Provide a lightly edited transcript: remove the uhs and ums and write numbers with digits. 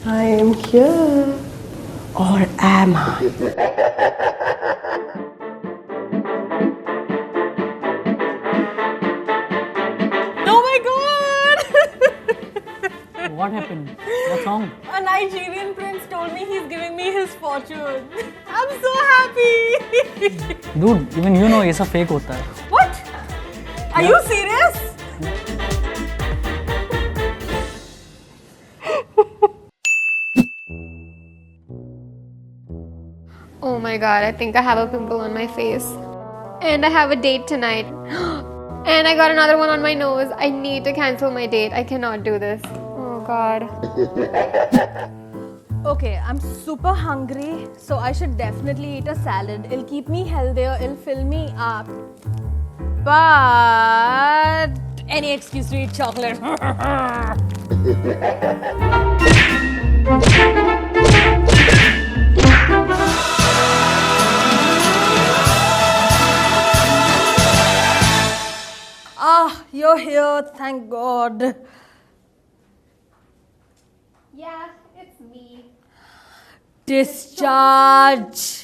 I am here. Or am I? Oh my god! What happened? What's wrong? A Nigerian prince told me he's giving me his fortune. I'm so happy! Dude, even you know ये सब fake होता है. What? Are you serious? Oh my god, I think I have a pimple on my face. And I have a date tonight. And I got another one on my nose. I need to cancel my date. I cannot do this. Oh god. Okay, I'm super hungry, so I should definitely eat a salad. It'll keep me healthier, it'll fill me up. But any excuse to eat chocolate. Ah, you're here, thank God. Yeah, it's me. Discharge.